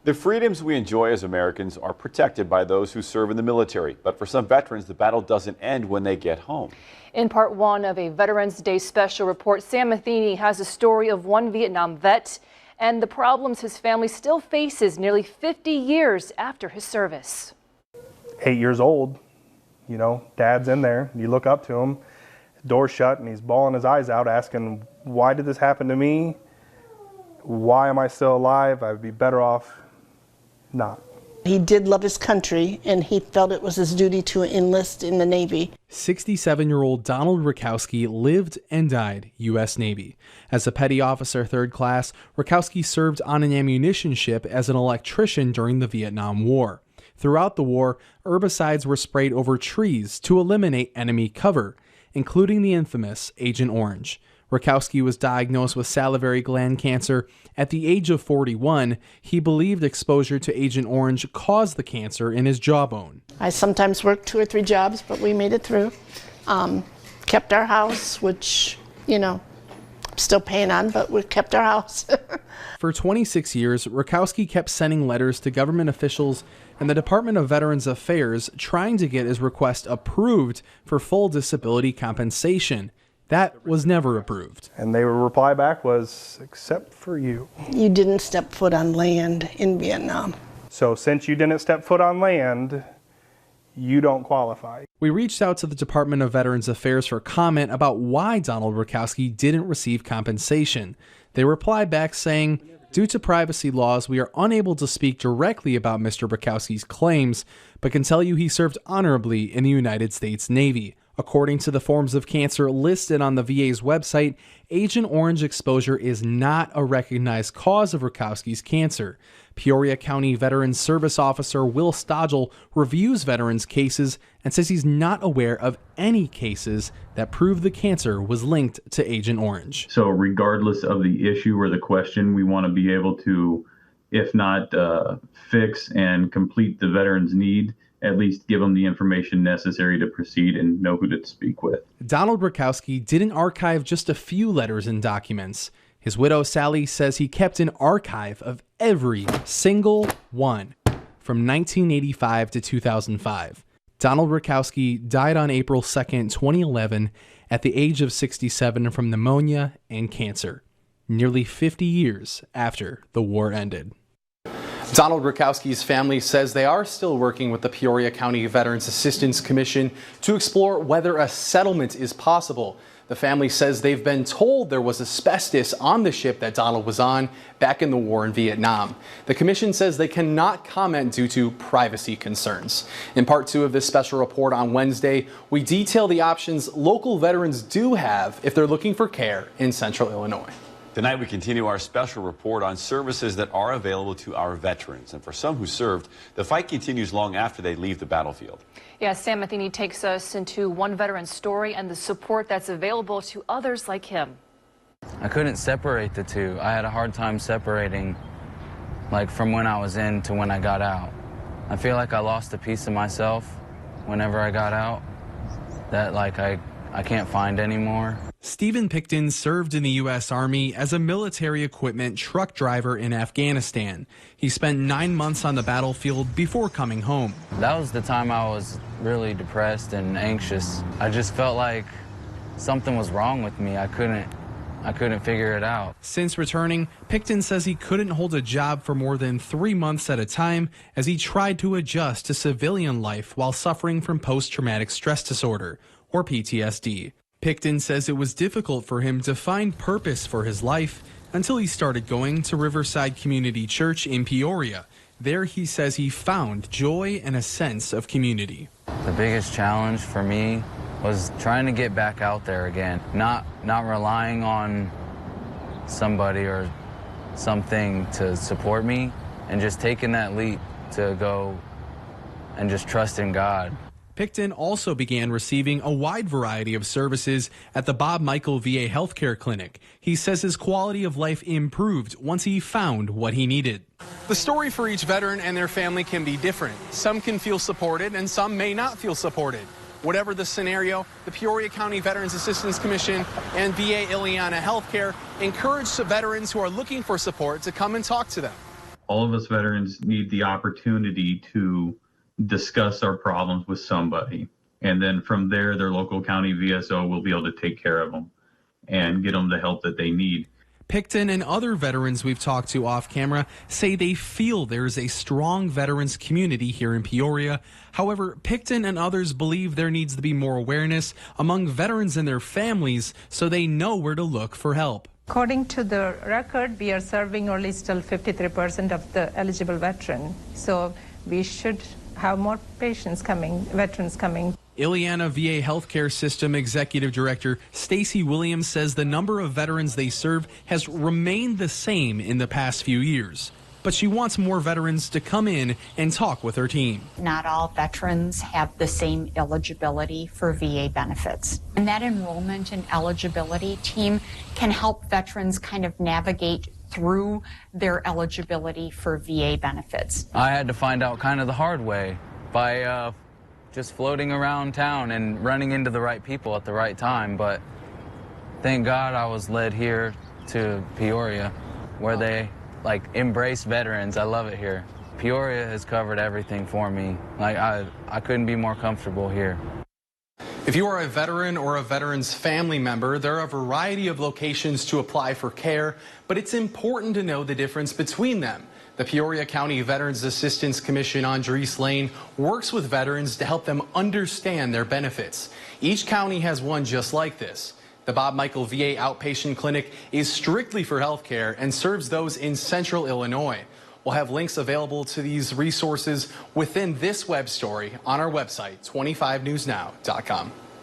The freedoms we enjoy as Americans are protected by those who serve in the military. But for some veterans, the battle doesn't end when they get home. In part one of a Veterans Day special report, Sam Matheny has a story of one Vietnam vet and the problems his family still faces nearly 50 years after his service. 8 years old, you know, dad's in there. You look up to him, door's shut, and he's bawling his eyes out asking, why did this happen to me? Why am I still alive? I'd be better off not. He did love his country, and he felt it was his duty to enlist in the Navy. 67-year-old Donald Rakowski lived and died U.S. Navy. As a petty officer 3rd class, Rakowski served on an ammunition ship as an electrician during the Vietnam War. Throughout the war, herbicides were sprayed over trees to eliminate enemy cover, including the infamous Agent Orange. Rakowski was diagnosed with salivary gland cancer. At the age of 41, he believed exposure to Agent Orange caused the cancer in his jawbone. I sometimes worked 2 or 3 jobs, but we made it through. Kept our house, which, you know, still paying on, but we kept our house. For 26 years, Rakowski kept sending letters to government officials and the Department of Veterans Affairs trying to get his request approved for full disability compensation. That was never approved. And their reply back was, except for you. You didn't step foot on land in Vietnam. So since you didn't step foot on land, you don't qualify. We reached out to the Department of Veterans Affairs for comment about why Donald Rakowski didn't receive compensation. They replied back saying, due to privacy laws, we are unable to speak directly about Mr. Rakowski's claims, but can tell you he served honorably in the United States Navy. According to the forms of cancer listed on the VA's website, Agent Orange exposure is not a recognized cause of Rakowski's cancer. Peoria County Veterans Service Officer Will Stodgel reviews veterans' cases and says he's not aware of any cases that prove the cancer was linked to Agent Orange. So regardless of the issue or the question, we want to be able to, if not fix and complete the veteran's need, at least give them the information necessary to proceed and know who to speak with. Donald Rakowski didn't archive just a few letters and documents. His widow, Sally, says he kept an archive of every single one from 1985 to 2005. Donald Rakowski died on April 2nd, 2011, at the age of 67 from pneumonia and cancer, nearly 50 years after the war ended. Donald Rakowski's family says they are still working with the Peoria County Veterans Assistance Commission to explore whether a settlement is possible. The family says they've been told there was asbestos on the ship that Donald was on back in the war in Vietnam. The commission says they cannot comment due to privacy concerns. In part 2 of this special report on Wednesday, we detail the options local veterans do have if they're looking for care in Central Illinois. Tonight, we continue our special report on services that are available to our veterans. And for some who served, the fight continues long after they leave the battlefield. Yeah, Sam Matheny takes us into one veteran's story and the support that's available to others like him. I couldn't separate the two. I had a hard time separating, like, from when I was in to when I got out. I feel like I lost a piece of myself whenever I got out that, like, I can't find anymore. Stephen Picton served in the U.S. Army as a military equipment truck driver in Afghanistan. He spent 9 months on the battlefield before coming home. That was the time I was really depressed and anxious. I just felt like something was wrong with me. I couldn't figure it out. Since returning, Picton says he couldn't hold a job for more than 3 months at a time as he tried to adjust to civilian life while suffering from post-traumatic stress disorder, or PTSD. Picton says it was difficult for him to find purpose for his life until he started going to Riverside Community Church in Peoria. There he says he found joy and a sense of community. The biggest challenge for me was trying to get back out there again, not relying on somebody or something to support me, and just taking that leap to go and just trust in God. Picton also began receiving a wide variety of services at the Bob Michael VA Healthcare Clinic. He says his quality of life improved once he found what he needed. The story for each veteran and their family can be different. Some can feel supported and some may not feel supported. Whatever the scenario, the Peoria County Veterans Assistance Commission and VA Ileana Healthcare encourage veterans who are looking for support to come and talk to them. all of us veterans need the opportunity to discuss our problems with somebody. And then from there, their local county VSO will be able to take care of them and get them the help that they need. Picton and other veterans we've talked to off camera say they feel there's a strong veterans community here in Peoria. However, Picton and others believe there needs to be more awareness among veterans and their families so they know where to look for help. According to the record, we are serving only still 53% of the eligible veteran. So we should have more patients coming, veterans coming. Ileana VA Healthcare System Executive Director Stacy Williams says the number of veterans they serve has remained the same in the past few years. But she wants more veterans to come in and talk with her team. Not all veterans have the same eligibility for VA benefits. And that enrollment and eligibility team can help veterans kind of navigate through their eligibility for VA benefits. I had to find out kind of the hard way by just floating around town and running into the right people at the right time. But thank God I was led here to Peoria, where they embrace veterans. I love it here. Peoria has covered everything for me. I couldn't be more comfortable here. If you are a veteran or a veteran's family member, there are a variety of locations to apply for care, but it's important to know the difference between them. The Peoria County Veterans Assistance Commission on Dries Lane works with veterans to help them understand their benefits. Each county has one just like this. The Bob Michael VA Outpatient Clinic is strictly for health care and serves those in central Illinois. We'll have links available to these resources within this web story on our website, 25newsnow.com.